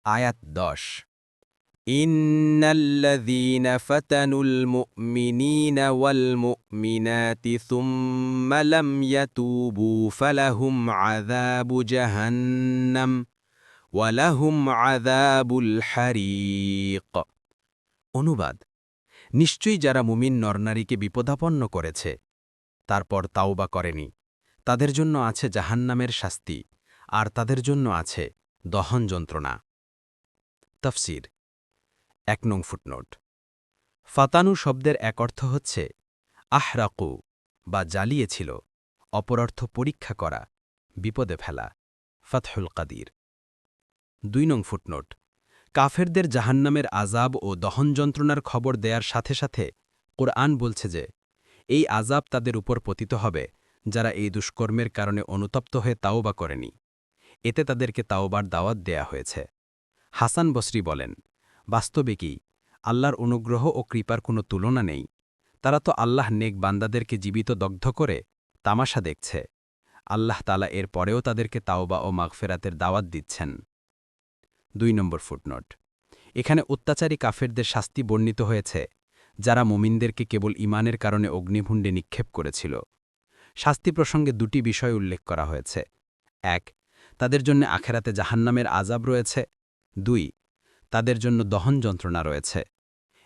আয়াত 10 ইন্নাল্লাযীনা ফাতানুল মুমিনিনা ওয়াল মুমিনাতি সুম্মা লাম ইয়াতুবু ফালাহুম আযাবু জাহান্নাম ওয়া লাহুম আযাবুল হারিক। অনুবাদ: নিশ্চয়ই যারা মুমিন নরনারীকে বিপদাপন্ন করেছে তারপর তাওবা করেনি, তাদের জন্য আছে জাহান্নামের শাস্তি আর তাদের জন্য আছে দহন যন্ত্রণা। তাফসীর। ১ নং ফুটনোট। ফাতানু শব্দের এক অর্থ হচ্ছে আহরাকু বা জ্বালিয়েছিল, অপর অর্থ পরীক্ষা করা, বিপদে ফেলা। ফাতহুল কাদির। ২ নং ফুটনোট। কাফেরদের জাহান্নামের আযাব ও দহন যন্ত্রণার খবর দেয়ার সাথে সাথে কোরআন বলছে যে এই আযাব তাদের উপর পতিত হবে যারা এই দুষ্কর্মের কারণে অনুতপ্ত হয়ে তাওবা করেনি। এতে তাদেরকে তাওবার দাওয়াত দেয়া হয়েছে। হাসান বসরি বলেন, বাস্তবে কি আল্লাহর অনুগ্রহ ও কৃপার কোনো তুলনা নেই। তারা তো আল্লাহ নেক বান্দাদেরকে জীবিত দগ্ধ করে তামাশা দেখছে। আল্লাহ তাআলা এর পরেও তাদেরকে তাওবা ও মাগফেরাতের দাওয়াত দিচ্ছেন। ২ নম্বর ফুটনোট। এখানে অত্যাচারী কাফেরদের শাস্তি বর্ণিত হয়েছে যারা মুমিনদেরকে কেবল ঈমানের কারণে অগ্নিকুণ্ডে নিক্ষেপ করেছিল। শাস্তি প্রসঙ্গে ২টি বিষয় উল্লেখ করা হয়েছে। ১. তাদের জন্য আখেরাতে জাহান্নামের আযাব রয়েছে। ২. তাদের জন্য দহন যন্ত্রণা রয়েছে।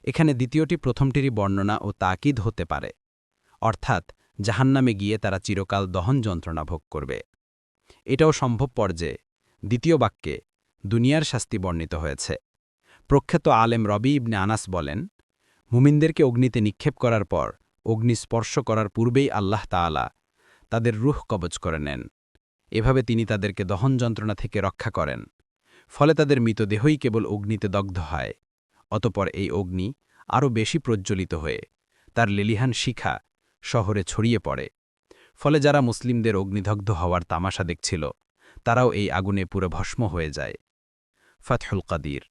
এখানে দ্বিতীয়টি প্রথমটিরই বর্ণনা ও তাকিদ হতে পারে, অর্থাৎ জাহান্নামে গিয়ে তারা চিরকাল দহন যন্ত্রণা ভোগ করবে। এটাও সম্ভবপর যে দ্বিতীয় বাক্যে দুনিয়ার শাস্তি বর্ণিত হয়েছে। প্রখ্যাত আলেম রবি ইবনে আনাস বলেন, মুমিনদেরকে অগ্নিতে নিক্ষেপ করার পর অগ্নি স্পর্শ করার পূর্বেই আল্লাহ তাআলা তাদের রূহ কবজ করে নেন। এভাবে তিনি তাদেরকে দহন যন্ত্রণা থেকে রক্ষা করেন। ফলে তাদের মৃতদেহই কেবল অগ্নিতে দগ্ধ হয়। অতপর এই অগ্নি আরও বেশি প্রজ্জ্বলিত হয়ে তার লেলিহান শিখা শহরে ছড়িয়ে পড়ে। ফলে যারা মুসলিমদের অগ্নিদগ্ধ হওয়ার তামাশা দেখছিল তারাও এই আগুনে পুরো ভস্ম হয়ে যায়। ফাতহুল কাদির।